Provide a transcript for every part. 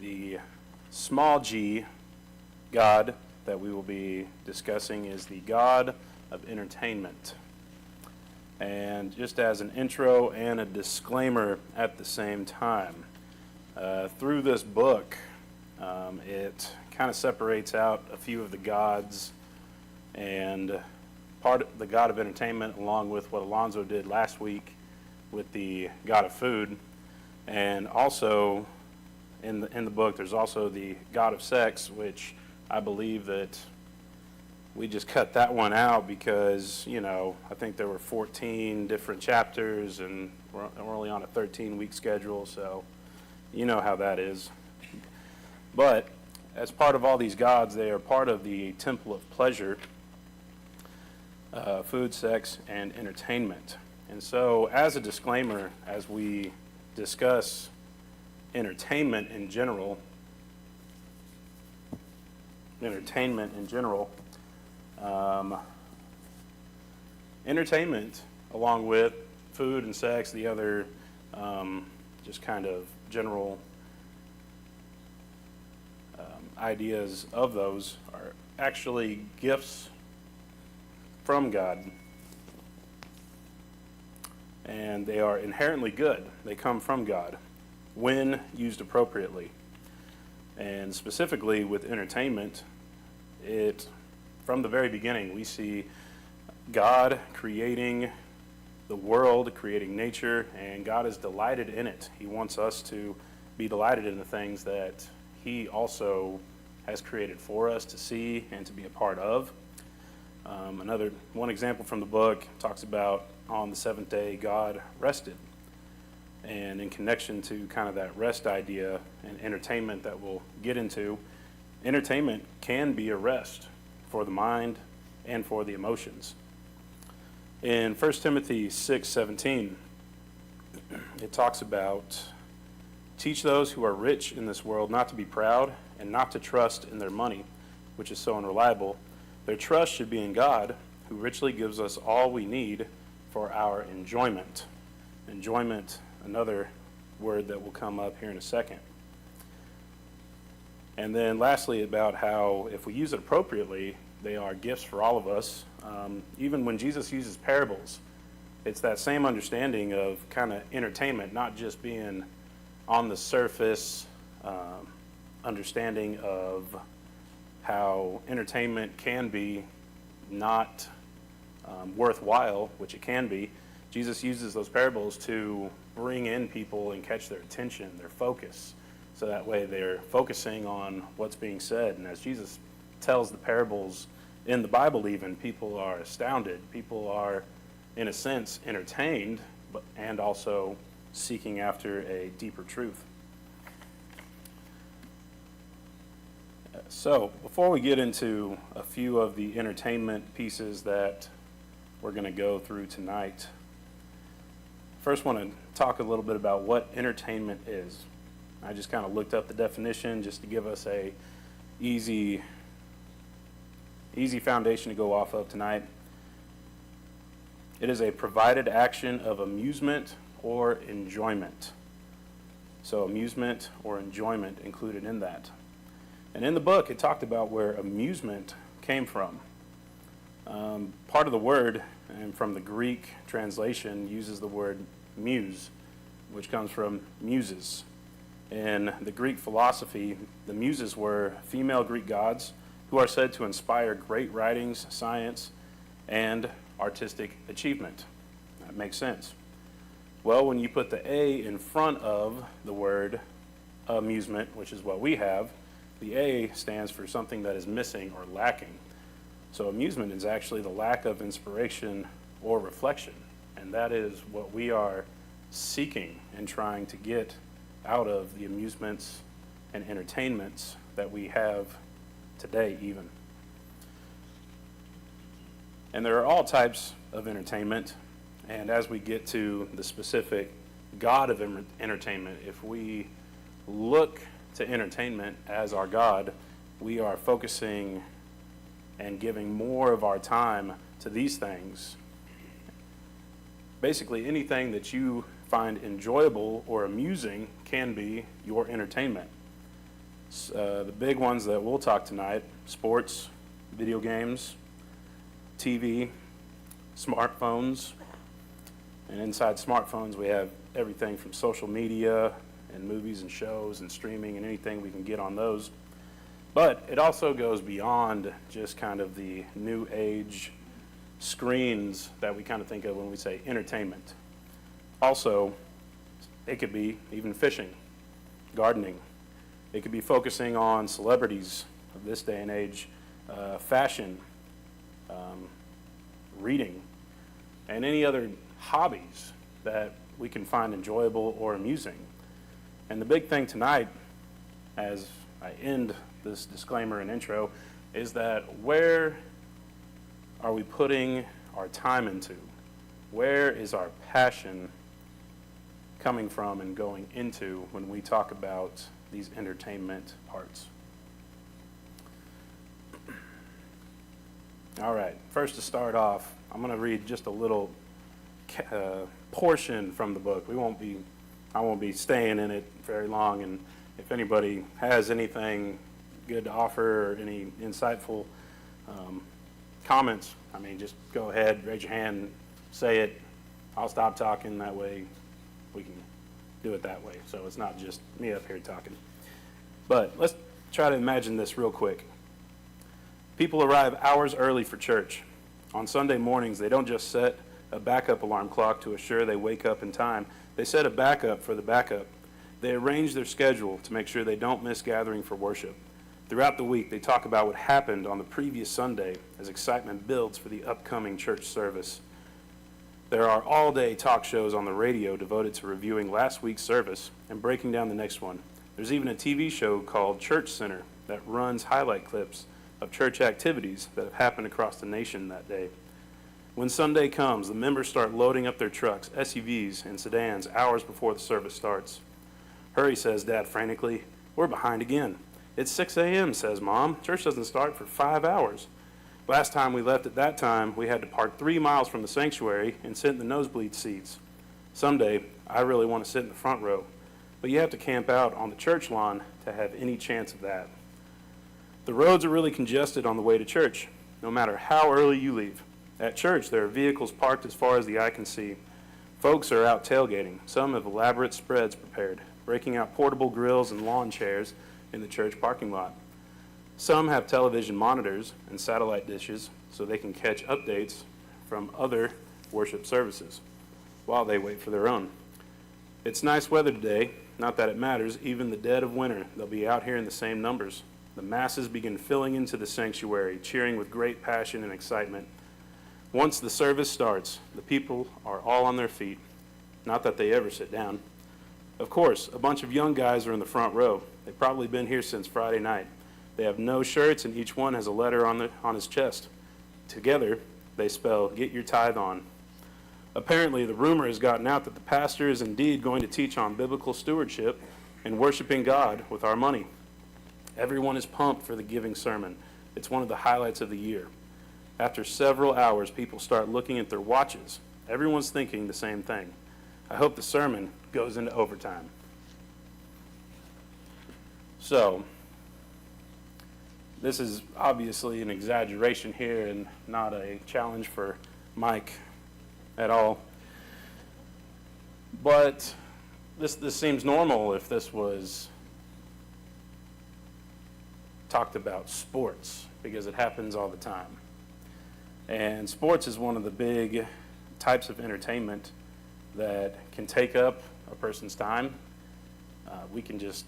The small g God that we will be discussing is the God of entertainment. And just as an intro and a disclaimer at the same time, through this book, it kind of separates out a few of the gods and part of the God of entertainment, along with what Alonzo did last week with the God of food. And also in the book, there's also the God of sex, which I believe that we just cut that one out because, I think there were 14 different chapters and we're only on a 13-week schedule, so you know how that is. But as part of all these gods, they are part of the temple of pleasure, food, sex, and entertainment. And so as a disclaimer, as we discuss entertainment in general, entertainment, along with food and sex, the other just kind of general ideas of those, are actually gifts from God. And they are inherently good. They come from God when used appropriately. And specifically with entertainment, from the very beginning, we see God creating the world, creating nature, and God is delighted in it. He wants us to be delighted in the things that He also has created for us to see and to be a part of. One example from the book talks about on the seventh day, God rested. And in connection to kind of that rest idea and entertainment that we'll get into, entertainment can be a rest for the mind and for the emotions. In 1 Timothy 6:17, it talks about, teach those who are rich in this world not to be proud and not to trust in their money, which is so unreliable. Their trust should be in God, who richly gives us all we need for our enjoyment. Enjoyment, another word that will come up here in a second. And then lastly, about how if we use it appropriately, they are gifts for all of us. Even when Jesus uses parables, it's that same understanding of kind of entertainment, not just being on the surface understanding of how entertainment can be not worthwhile, which it can be. Jesus uses those parables to bring in people and catch their attention, their focus, so that way they're focusing on what's being said. And as Jesus tells the parables in the Bible even, people are astounded. People are, in a sense, entertained, and also seeking after a deeper truth. So before we get into a few of the entertainment pieces that we're going to go through tonight, first want to talk a little bit about what entertainment is. I just kind of looked up the definition just to give us a easy foundation to go off of tonight. It is a provided action of amusement or enjoyment. So amusement or enjoyment included in that. And in the book, it talked about where amusement came from. Part of the word, and from the Greek translation, uses the word muse, which comes from muses. In the Greek philosophy, the muses were female Greek gods who are said to inspire great writings, science, and artistic achievement. That makes sense. Well, when you put the A in front of the word amusement, which is what we have, the A stands for something that is missing or lacking. So amusement is actually the lack of inspiration or reflection, and that is what we are seeking and trying to get out of the amusements and entertainments that we have today even. And there are all types of entertainment, and as we get to the specific God of entertainment, if we look to entertainment as our God, we are focusing and giving more of our time to these things. Basically, anything that you find enjoyable or amusing can be your entertainment. The big ones that we'll talk tonight: sports, video games, TV, smartphones. And inside smartphones, we have everything from social media and movies and shows and streaming and anything we can get on those. But it also goes beyond just kind of the new age screens that we kind of think of when we say entertainment. Also, it could be even fishing, gardening. It could be focusing on celebrities of this day and age, fashion, reading, and any other hobbies that we can find enjoyable or amusing. And the big thing tonight, as I end this disclaimer and intro, is that where are we putting our time into? Where is our passion coming from and going into when we talk about these entertainment parts? All right, first to start off, I'm going to read just a little portion from the book. I won't be staying in it very long, and if anybody has anything good to offer or any insightful comments, just go ahead, raise your hand, say it. I'll stop talking. That way we can do it that way, so it's not just me up here talking. But let's try to imagine this real quick. People arrive hours early for church. On Sunday mornings, they don't just set a backup alarm clock to assure they wake up in time. They set a backup for the backup. They arrange their schedule to make sure they don't miss gathering for worship. Throughout the week, they talk about what happened on the previous Sunday as excitement builds for the upcoming church service. There are all-day talk shows on the radio devoted to reviewing last week's service and breaking down the next one. There's even a TV show called Church Center that runs highlight clips of church activities that have happened across the nation that day. When Sunday comes, the members start loading up their trucks, SUVs, and sedans hours before the service starts. "Hurry," says Dad frantically. "We're behind again." "It's 6 a.m., says Mom. "Church doesn't start for 5 hours. Last time we left at that time, we had to park 3 miles from the sanctuary and sit in the nosebleed seats. Someday, I really want to sit in the front row, but you have to camp out on the church lawn to have any chance of that. The roads are really congested on the way to church, no matter how early you leave. At church, there are vehicles parked as far as the eye can see. Folks are out tailgating. Some have elaborate spreads prepared, breaking out portable grills and lawn chairs in the church parking lot. Some have television monitors and satellite dishes so they can catch updates from other worship services while they wait for their own. It's nice weather today, not that it matters, even the dead of winter, they'll be out here in the same numbers. The masses begin filling into the sanctuary, cheering with great passion and excitement. Once the service starts, the people are all on their feet, not that they ever sit down. Of course, a bunch of young guys are in the front row. They've probably been here since Friday night. They have no shirts, and each one has a letter on his chest. Together, they spell, "Get your tithe on." Apparently, the rumor has gotten out that the pastor is indeed going to teach on biblical stewardship and worshiping God with our money. Everyone is pumped for the giving sermon. It's one of the highlights of the year. After several hours, people start looking at their watches. Everyone's thinking the same thing. I hope the sermon goes into overtime. So, this is obviously an exaggeration here and not a challenge for Mike at all. But this seems normal if this was talked about sports, because it happens all the time. And sports is one of the big types of entertainment that can take up a person's time. We can just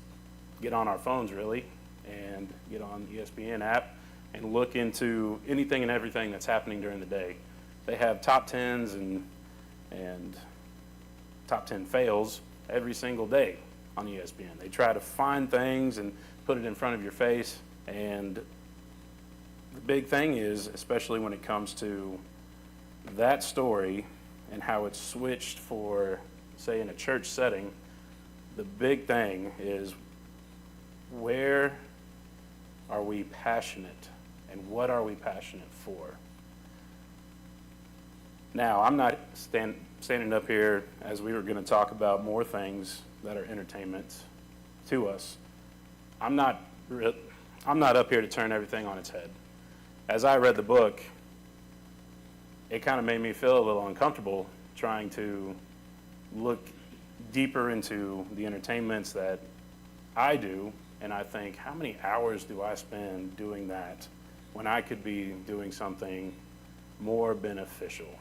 get on our phones, really, and get on the ESPN app and look into anything and everything that's happening during the day. They have top 10s and top 10 fails every single day on ESPN. They try to find things and put it in front of your face. And the big thing is, especially when it comes to that story and how it's switched for, say, in a church setting, the big thing is, where are we passionate and what are we passionate for? Now, I'm not standing up here as we were going to talk about more things that are entertainment to us. I'm not I'm not up here to turn everything on its head. As I read the book, it kind of made me feel a little uncomfortable trying to look deeper into the entertainments that I do, and I think, how many hours do I spend doing that when I could be doing something more beneficial?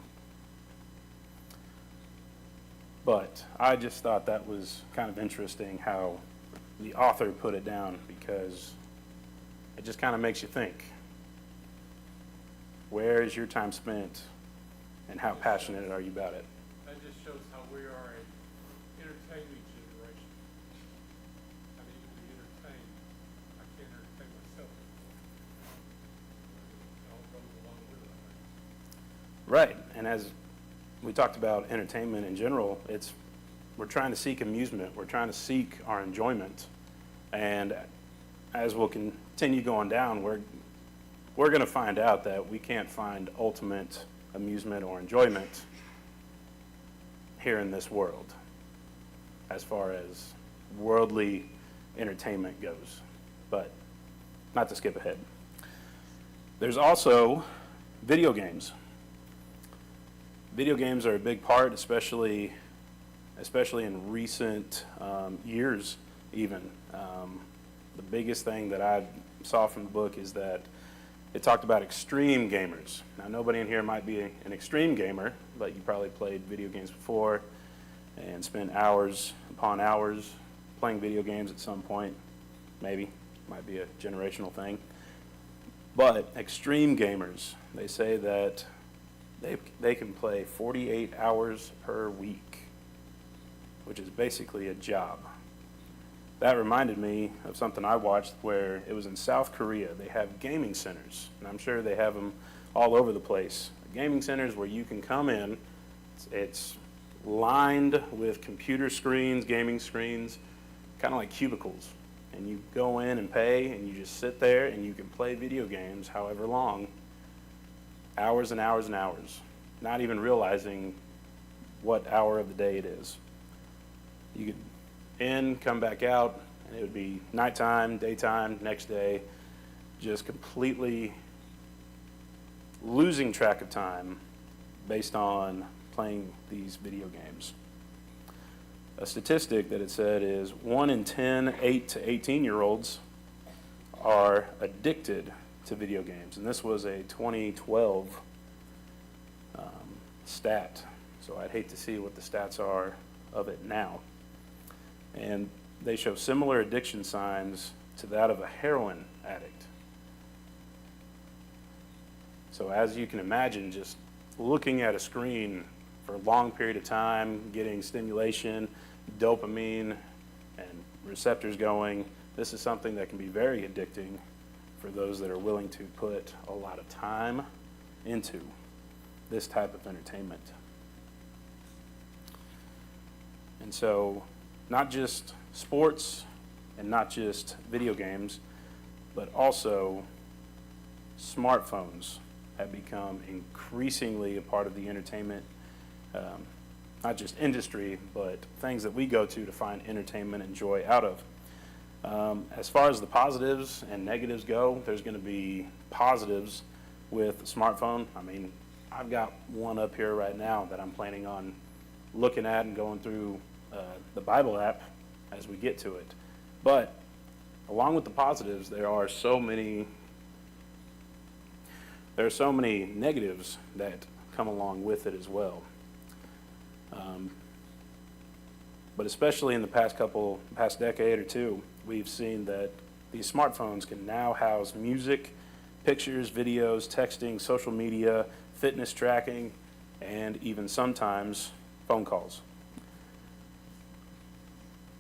But I just thought that was kind of interesting how the author put it down, because it just kind of makes you think. Where is your time spent, and how passionate are you about it? That just shows how we are an entertainment generation. I need to be entertained. I can't entertain myself. It all goes along with it, I think. Right, and as we talked about entertainment in general, we're trying to seek amusement, we're trying to seek our enjoyment, and as we'll continue going down, we're going to find out that we can't find ultimate amusement or enjoyment here in this world as far as worldly entertainment goes. But not to skip ahead, there's also video games. Video games are a big part, especially in recent years even. The biggest thing that I saw from the book is that it talked about extreme gamers. Now, nobody in here might be an extreme gamer, but you probably played video games before and spent hours upon hours playing video games at some point. Maybe, might be a generational thing. But extreme gamers, they say that they can play 48 hours per week, which is basically a job. That reminded me of something I watched where it was in South Korea. They have gaming centers, and I'm sure they have them all over the place. Gaming centers where you can come in, it's lined with computer screens, gaming screens, kind of like cubicles. And you go in and pay, and you just sit there, and you can play video games however long, hours and hours and hours, not even realizing what hour of the day it is. You could in, come back out, and it would be nighttime, daytime, next day, just completely losing track of time based on playing these video games. A statistic that it said is 1 in 10 8 to 18-year-olds are addicted to video games, and this was a 2012 stat, so I'd hate to see what the stats are of it now. And they show similar addiction signs to that of a heroin addict. So as you can imagine, just looking at a screen for a long period of time, getting stimulation, dopamine, and receptors going, this is something that can be very addicting for those that are willing to put a lot of time into this type of entertainment. And so, not just sports and not just video games, but also smartphones have become increasingly a part of the entertainment, not just industry, but things that we go to find entertainment and joy out of. As far as the positives and negatives go, there's going to be positives with the smartphone. I mean, I've got one up here right now that I'm planning on looking at and going through the Bible app as we get to it. But along with the positives, there are so many negatives that come along with it as well. But especially in the past decade or two, we've seen that these smartphones can now house music, pictures, videos, texting, social media, fitness tracking, and even sometimes phone calls.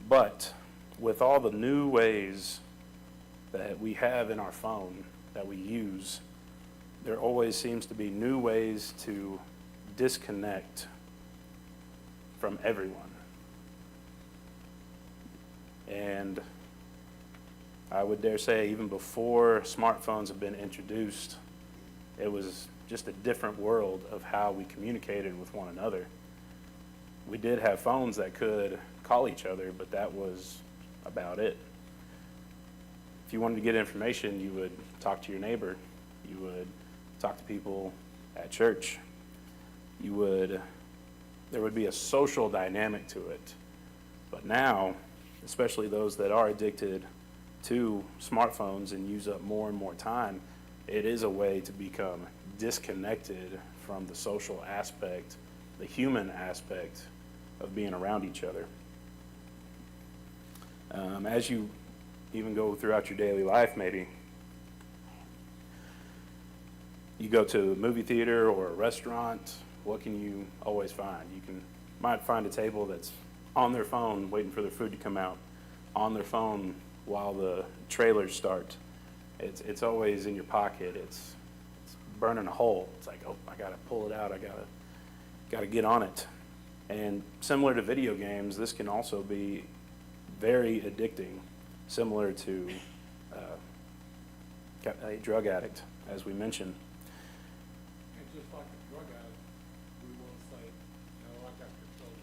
But with all the new ways that we have in our phone that we use, there always seems to be new ways to disconnect from everyone. And I would dare say, even before smartphones have been introduced, it was just a different world of how we communicated with one another. We did have phones that could call each other, but that was about it. if you wanted to get information, you would talk to your neighbor. You would talk to people at church. There would be a social dynamic to it. But now, especially those that are addicted to smartphones and use up more and more time, it is a way to become disconnected from the social aspect, the human aspect of being around each other. As you even go throughout your daily life, maybe you go to a movie theater or a restaurant, what can you always find? Might find a table that's on their phone waiting for their food to come out, on their phone while the trailers start. It's always in your pocket. It's burning a hole. It's like, oh, I gotta pull it out. I gotta get on it. And similar to video games, this can also be very addicting, similar to a drug addict, as we mentioned. And just like a drug addict, we want to say, no, I got control of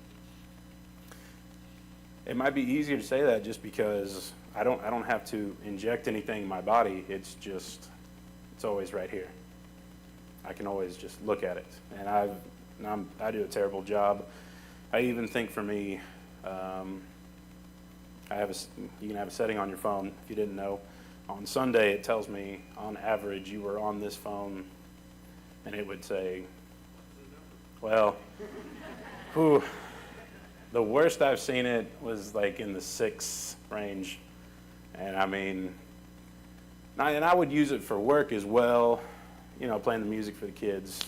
this. It might be easier to say that just because I don't have to inject anything in my body. It's always right here. I can always just look at it. And I do a terrible job. I even think for me, you can have a setting on your phone, if you didn't know. On Sunday, it tells me, on average, you were on this phone, and it would say, well, whew, the worst I've seen it was like in the 6 range. And I mean, and I would use it for work as well, playing the music for the kids,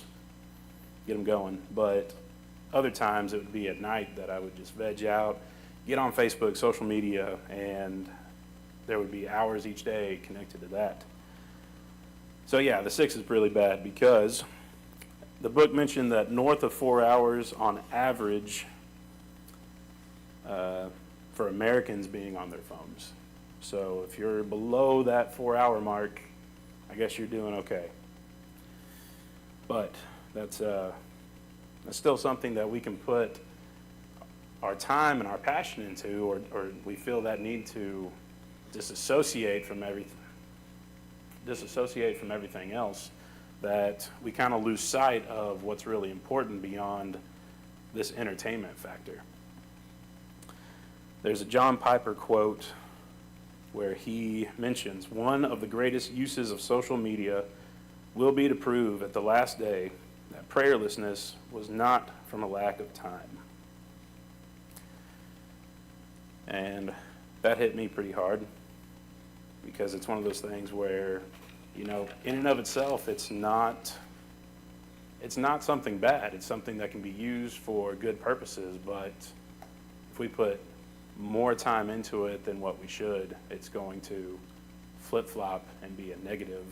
get them going. But other times it would be at night that I would just veg out, get on Facebook, social media, and there would be hours each day connected to that. So yeah, the 6 is really bad because the book mentioned that north of 4 hours on average for Americans being on their phones. So if you're below that 4-hour mark, I guess you're doing okay. But that's still something that we can put our time and our passion into, or we feel that need to disassociate from everything else, that we kind of lose sight of what's really important beyond this entertainment factor. There's a John Piper quote where he mentions, one of the greatest uses of social media will be to prove at the last day that prayerlessness was not from a lack of time. And that hit me pretty hard because it's one of those things where, in and of itself, it's not something bad. It's something that can be used for good purposes, but if we put more time into it than what we should, it's going to flip-flop and be a negative,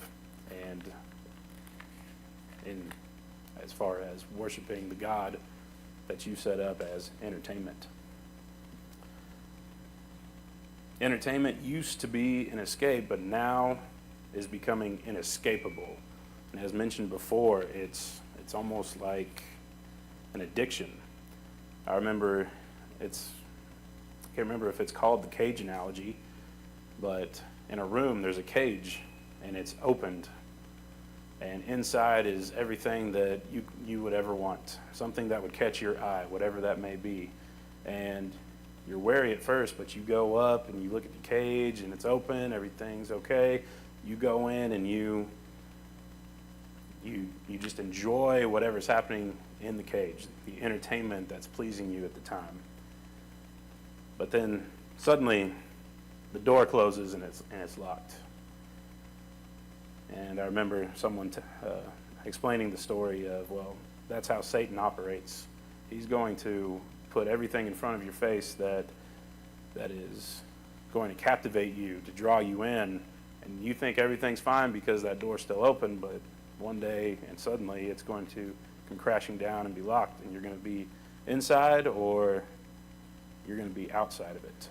and as far as worshiping the God that you set up as entertainment. Entertainment used to be an escape, but now is becoming inescapable. And as mentioned before, it's almost like an addiction. I can't remember if it's called the cage analogy, but in a room there's a cage and it's opened, and inside is everything that you would ever want, something that would catch your eye, whatever that may be. And you're wary at first, but you go up and you look at the cage and it's open, everything's okay. You go in and you just enjoy whatever's happening in the cage, the entertainment that's pleasing you at the time. But then suddenly the door closes and it's locked. And I remember someone explaining the story of, well, that's how Satan operates. He's going to put everything in front of your face that is going to captivate you, to draw you in, and you think everything's fine because that door's still open, but one day and suddenly it's going to come crashing down and be locked, and you're going to be inside or you're going to be outside of it.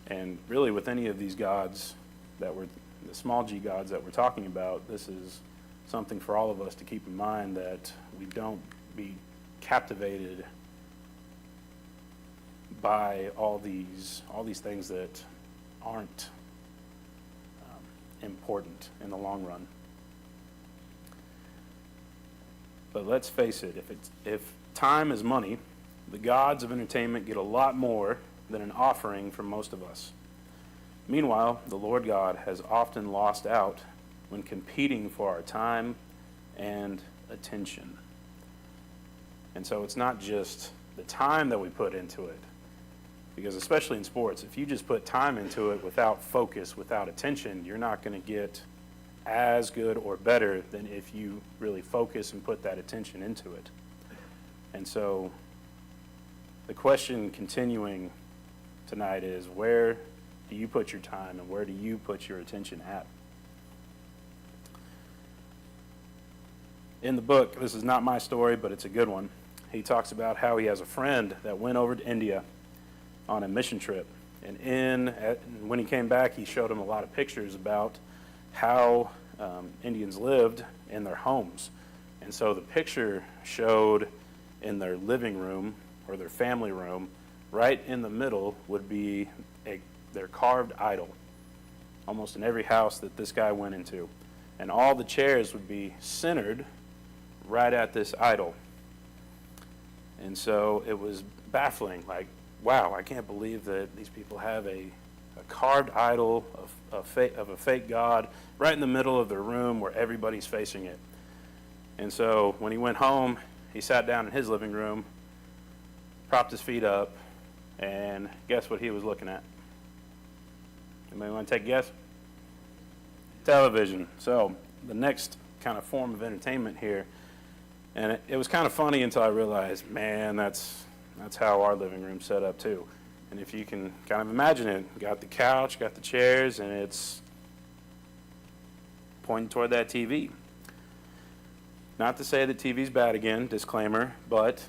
And really with any of these gods the small g gods that we're talking about, this is something for all of us to keep in mind, that we don't be captivated by all these things that aren't important in the long run. But let's face it, if time is money, the gods of entertainment get a lot more than an offering from most of us. Meanwhile, the Lord God has often lost out when competing for our time and attention. And so it's not just the time that we put into it, because especially in sports, if you just put time into it without focus, without attention, you're not going to get as good or better than if you really focus and put that attention into it. And so the question continuing tonight is, where do you put your time and where do you put your attention at? In the book, this is not my story, but it's a good one. He talks about how he has a friend that went over to India on a mission trip. And when he came back, he showed him a lot of pictures about how Indians lived in their homes. And so the picture showed in their living room or their family room, right in the middle would be their carved idol, almost in every house that this guy went into. And all the chairs would be centered right at this idol. And so it was baffling, like, wow, I can't believe that these people have a carved idol of a fake god right in the middle of their room where everybody's facing it. And so when he went home, he sat down in his living room, propped his feet up, and guess what he was looking at? Anybody want to take a guess? Television. So the next kind of form of entertainment here, and it was kind of funny until I realized, man, that's how our living room's set up too. And if you can kind of imagine it, got the couch, got the chairs, and it's pointing toward that TV. Not to say that TV's bad again, disclaimer, but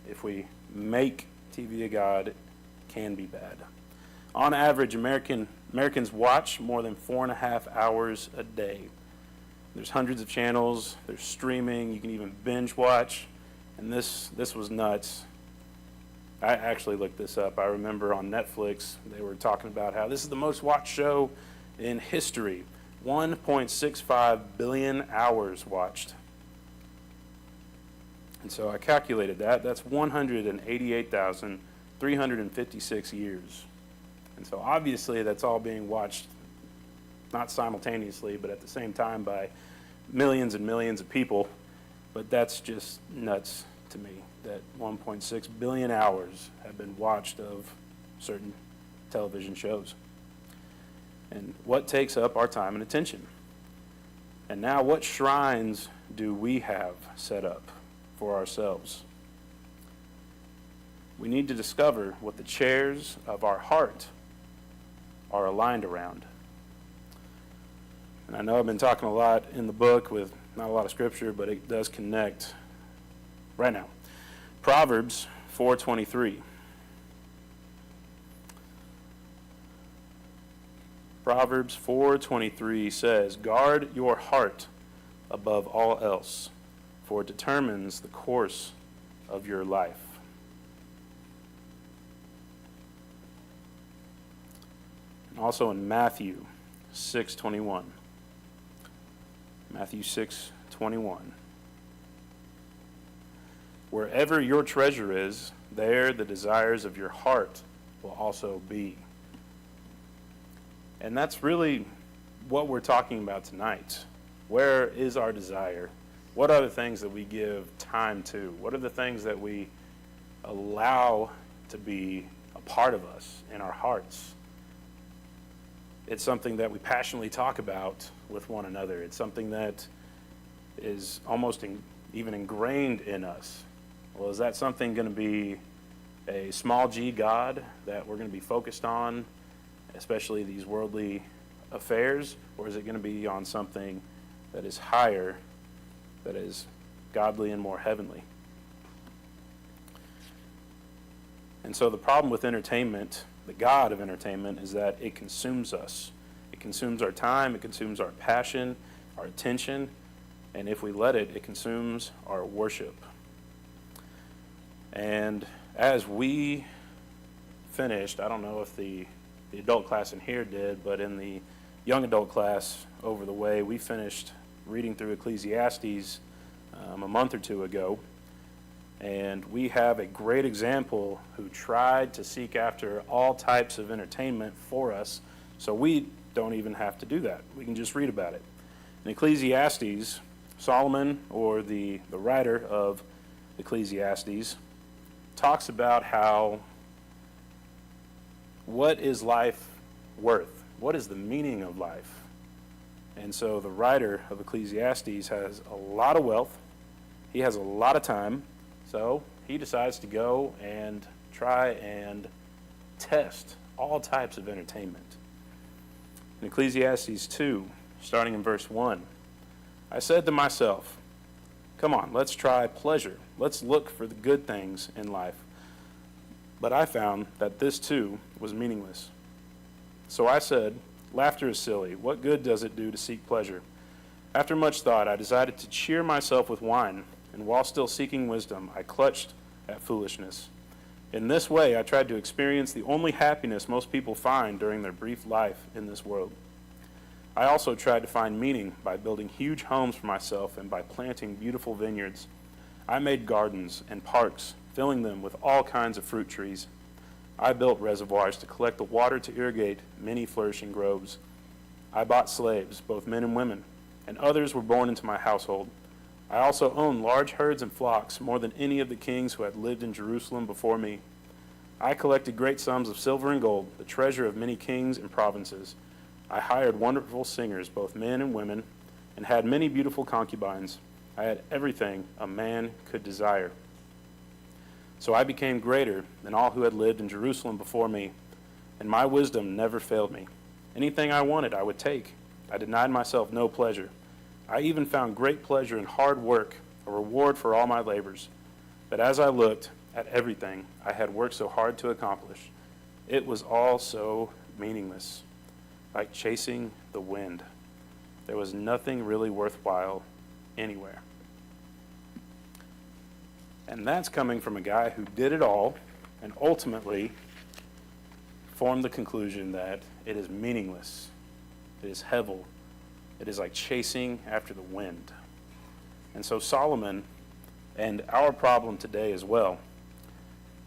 if we make TV a god, it can be bad. On average, Americans watch more than 4.5 hours a day. There's hundreds of channels, there's streaming, you can even binge watch, and this was nuts. I actually looked this up. I remember on Netflix, they were talking about how this is the most watched show in history. 1.65 billion hours watched. And so I calculated that. That's 188,356 years. And so obviously that's all being watched, not simultaneously, but at the same time by millions and millions of people. But that's just nuts to me, that 1.6 billion hours have been watched of certain television shows. And what takes up our time and attention? And now what shrines do we have set up for ourselves? We need to discover what the chairs of our heart are aligned around. And I know I've been talking a lot in the book with not a lot of scripture, but it does connect right now. Proverbs 4:23. Proverbs 4:23 says, "Guard your heart above all else, for it determines the course of your life." And also in Matthew 6:21. Matthew 6:21. "Wherever your treasure is, there the desires of your heart will also be." And that's really what we're talking about tonight. Where is our desire? What are the things that we give time to? What are the things that we allow to be a part of us in our hearts? It's something that we passionately talk about with one another. It's something that is almost even ingrained in us. Well, is that something going to be a small g God that we're going to be focused on, especially these worldly affairs, or is it going to be on something that is higher, that is godly and more heavenly? And so the problem with entertainment, the god of entertainment, is that it consumes us. It consumes our time, it consumes our passion, our attention, and if we let it, it consumes our worship. And as we finished, I don't know if the adult class in here did, but in the young adult class over the way, we finished reading through Ecclesiastes a month or two ago, and we have a great example who tried to seek after all types of entertainment for us, so we don't even have to do that. We can just read about it. In Ecclesiastes, Solomon, or the writer of Ecclesiastes, talks about how what is life worth? What is the meaning of life? And so the writer of Ecclesiastes has a lot of wealth. He has a lot of time. So he decides to go and try and test all types of entertainment. In Ecclesiastes 2, starting in verse 1, I said to myself, come on, let's try pleasure. Let's look for the good things in life. But I found that this too was meaningless. So I said, laughter is silly. What good does it do to seek pleasure? After much thought, I decided to cheer myself with wine, and while still seeking wisdom, I clutched at foolishness. In this way, I tried to experience the only happiness most people find during their brief life in this world. I also tried to find meaning by building huge homes for myself and by planting beautiful vineyards. I made gardens and parks, filling them with all kinds of fruit trees. I built reservoirs to collect the water to irrigate many flourishing groves. I bought slaves, both men and women, and others were born into my household. I also owned large herds and flocks, more than any of the kings who had lived in Jerusalem before me. I collected great sums of silver and gold, the treasure of many kings and provinces. I hired wonderful singers, both men and women, and had many beautiful concubines. I had everything a man could desire. So I became greater than all who had lived in Jerusalem before me, and my wisdom never failed me. Anything I wanted, I would take. I denied myself no pleasure. I even found great pleasure in hard work, a reward for all my labors. But as I looked at everything I had worked so hard to accomplish, it was all so meaningless, like chasing the wind. There was nothing really worthwhile anywhere. And that's coming from a guy who did it all and ultimately formed the conclusion that it is meaningless. It is hevel. It is like chasing after the wind. And so Solomon, and our problem today as well,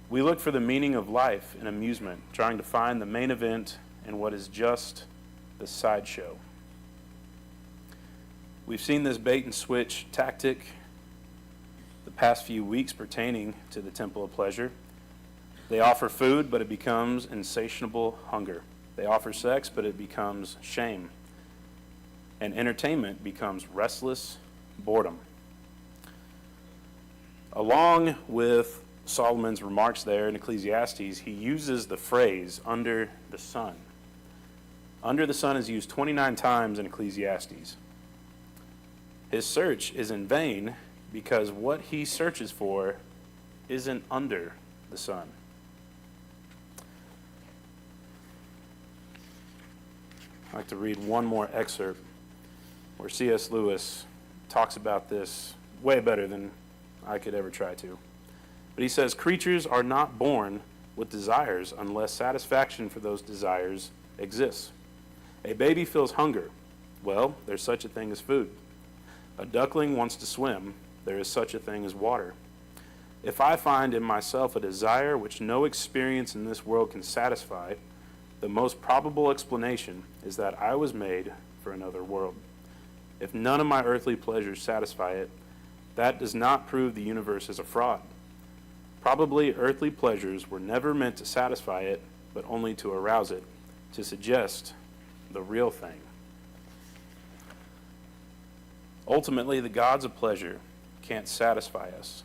we look for the meaning of life in amusement, trying to find the main event in what is just the sideshow. We've seen this bait and switch tactic the past few weeks pertaining to the temple of pleasure. They offer food, but it becomes insatiable hunger. They offer sex, but it becomes shame. And entertainment becomes restless boredom. Along with Solomon's remarks there in Ecclesiastes, he uses the phrase under the sun. Under the sun is used 29 times in Ecclesiastes. His search is in vain because what he searches for isn't under the sun. I'd like to read one more excerpt where C.S. Lewis talks about this way better than I could ever try to. But he says, creatures are not born with desires unless satisfaction for those desires exists. A baby feels hunger. Well, there's such a thing as food. A duckling wants to swim. There is such a thing as water. If I find in myself a desire which no experience in this world can satisfy, the most probable explanation is that I was made for another world. If none of my earthly pleasures satisfy it, that does not prove the universe is a fraud. Probably earthly pleasures were never meant to satisfy it, but only to arouse it, to suggest the real thing. Ultimately, the gods of pleasure can't satisfy us.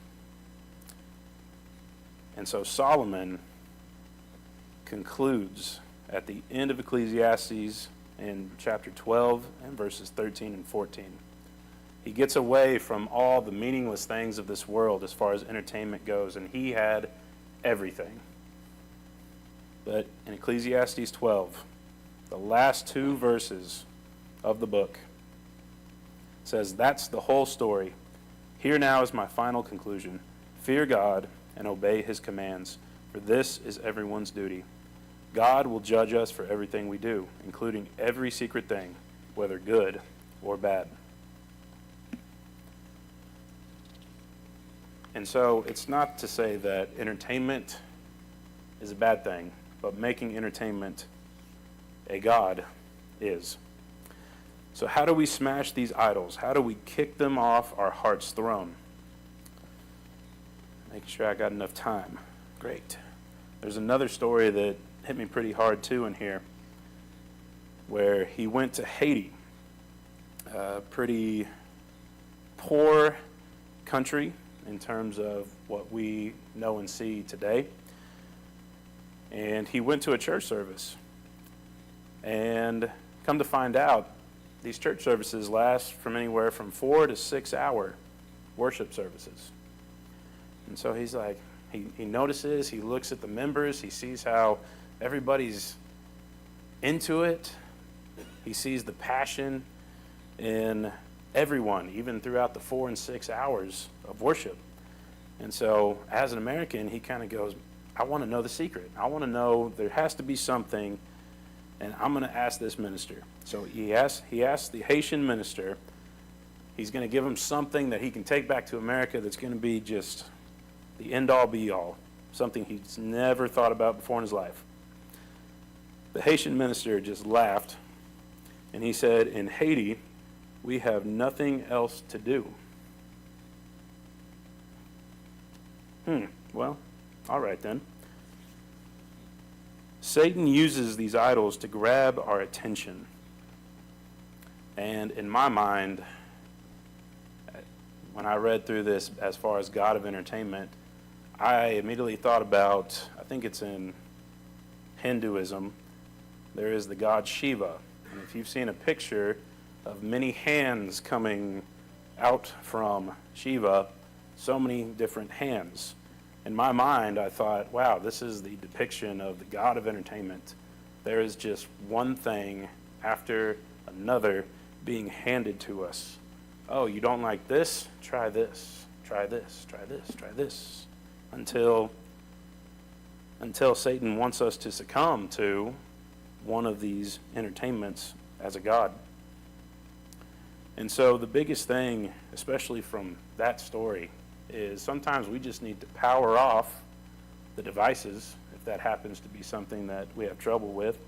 And so Solomon concludes at the end of Ecclesiastes in chapter 12 and verses 13 and 14. He gets away from all the meaningless things of this world as far as entertainment goes, and he had everything. But in Ecclesiastes 12, the last two verses of the book says, that's the whole story. Here now is my final conclusion. Fear God and obey his commands, for this is everyone's duty. God will judge us for everything we do, including every secret thing, whether good or bad. And so it's not to say that entertainment is a bad thing, but making entertainment a god is. So how do we smash these idols? How do we kick them off our heart's throne? Making sure I got enough time. Great. There's another story that hit me pretty hard too in here, where he went to Haiti, a pretty poor country in terms of what we know and see today. And he went to a church service. And come to find out, these church services last from anywhere from 4 to 6 hour worship services. And so he's like, he notices, he looks at the members, he sees how everybody's into it. He sees the passion in everyone, even throughout the 4 and 6 hours of worship. And so as an American, he kind of goes, I want to know the secret. I want to know, there has to be something, and I'm going to ask this minister. So he asks the Haitian minister. He's going to give him something that he can take back to America that's going to be just the end-all, be-all, something he's never thought about before in his life. The Haitian minister just laughed, and he said, in Haiti, we have nothing else to do. Well, all right then. Satan uses these idols to grab our attention. And in my mind, when I read through this as far as God of entertainment, I immediately thought about, I think it's in Hinduism, there is the god Shiva. And if you've seen a picture of many hands coming out from Shiva, so many different hands. In my mind, I thought, wow, this is the depiction of the god of entertainment. There is just one thing after another being handed to us. Oh, you don't like this? Try this. Try this. Try this. Try this. Until Satan wants us to succumb to one of these entertainments as a god. And so the biggest thing, especially from that story, is sometimes we just need to power off the devices, if that happens to be something that we have trouble with.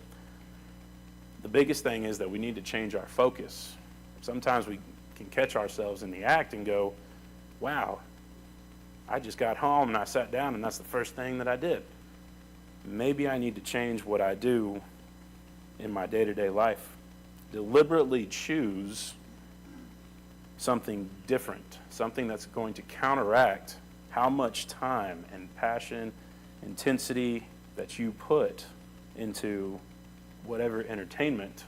The biggest thing is that we need to change our focus. Sometimes we can catch ourselves in the act and go, wow, I just got home and I sat down and that's the first thing that I did. Maybe I need to change what I do in my day-to-day life. Deliberately choose something different, something that's going to counteract how much time and passion, intensity that you put into whatever entertainment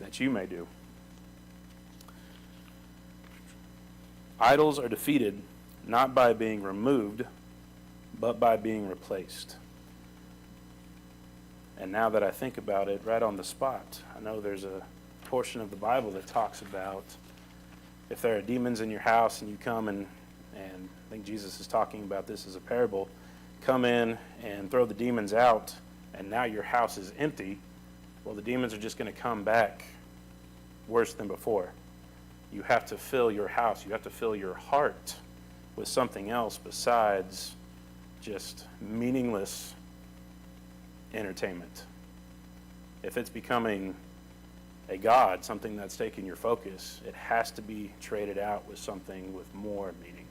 that you may do. Idols are defeated not by being removed, but by being replaced. And now that I think about it right on the spot, I know there's a portion of the Bible that talks about if there are demons in your house and you come and I think Jesus is talking about this as a parable, come in and throw the demons out and now your house is empty, well, the demons are just going to come back worse than before. You have to fill your house, you have to fill your heart with something else besides just meaningless entertainment. If it's becoming a god, something that's taking your focus, it has to be traded out with something with more meaning.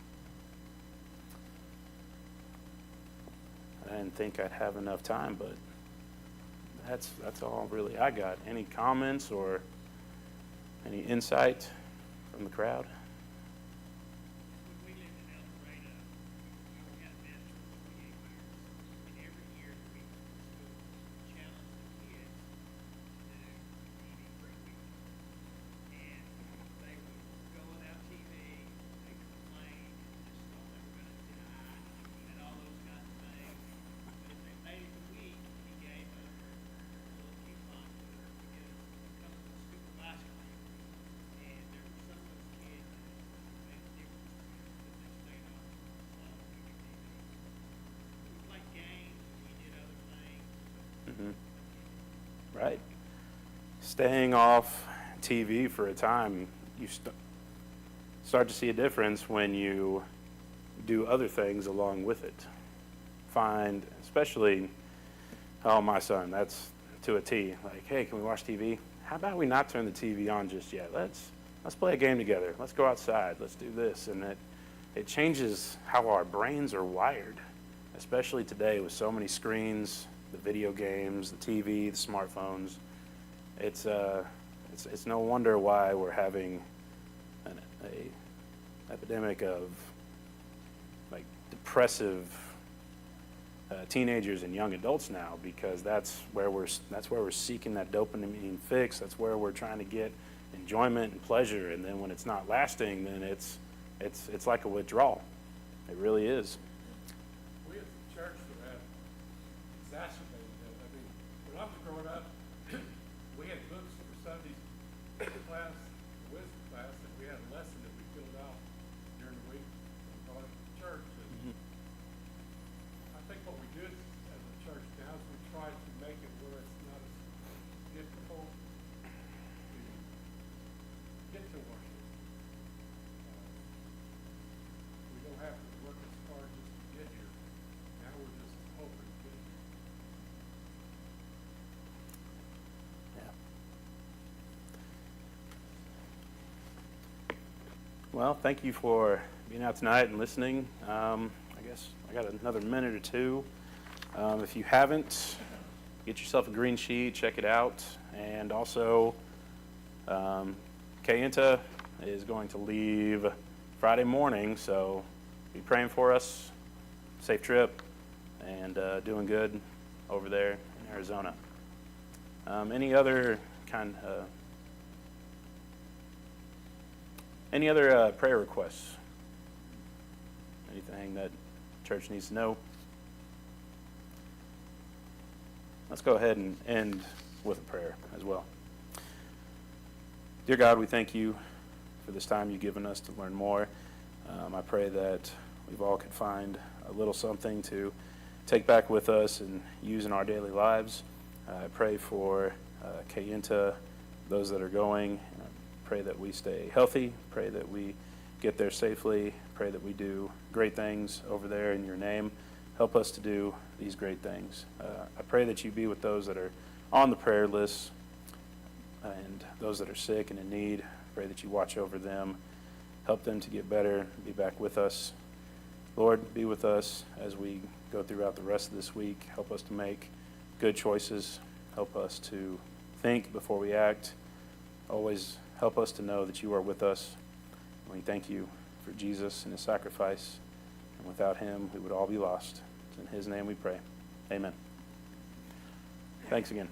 I didn't think I'd have enough time, but that's all really I got. Any comments or any insight from the crowd? We lived in El Dorado. We had a mentor for 48 years. And every year the week school challenged the kids to do TV for a week. And they would go without TV, they complain, and just thought they were going to die, and all those kinds of things. But if they made it a week, he gave them a little coupon to get a couple of scoops of ice cream. And there were some of those kids right? Staying off TV for a time, you start to see a difference when you do other things along with it. Find, especially, oh, my son, that's to a T. Like, hey, can we watch TV? How about we not turn the TV on just yet? Let's play a game together. Let's go outside. Let's do this. And it changes how our brains are wired, especially today with so many screens, the video games, the TV, the smartphones. It's no wonder why we're having a epidemic of like depressive teenagers and young adults now, because that's where we're seeking that dopamine fix. That's where we're trying to get enjoyment and pleasure, and then when it's not lasting, then it's like a withdrawal. It really is. We as a church have exacerbated that. I mean, when I was growing up, we had books for Sunday's class, wisdom class, and we had a lesson that we filled out during the week and brought it to church. And I think what we do as a church now is we try to make it where it's not as difficult to get to worship. We don't have to work as hard just to get here. Now we're just hoping to get here. Yeah. Well, thank you for being out tonight and listening. I guess I got another minute or two. If you haven't, get yourself a green sheet, check it out. And also, Kayenta is going to leave Friday morning, so be praying for us. Safe trip, and doing good over there in Arizona. Any other prayer requests? Anything that church needs to know? Let's go ahead and end with a prayer as well. Dear God, we thank you for this time you've given us to learn more. I pray that we've all could find a little something to take back with us and use in our daily lives. I pray for Kayenta, those that are going. Pray that we stay healthy. Pray that we get there safely. Pray that we do great things over there in your name. Help us to do these great things. I pray that you be with those that are on the prayer list and those that are sick and in need. Pray that you watch over them. Help them to get better, be back with us. Lord, be with us as we go throughout the rest of this week. Help us to make good choices. Help us to think before we act. Always help us to know that you are with us. And we thank you for Jesus and his sacrifice. And without him, we would all be lost. It's in his name we pray. Amen. Thanks again.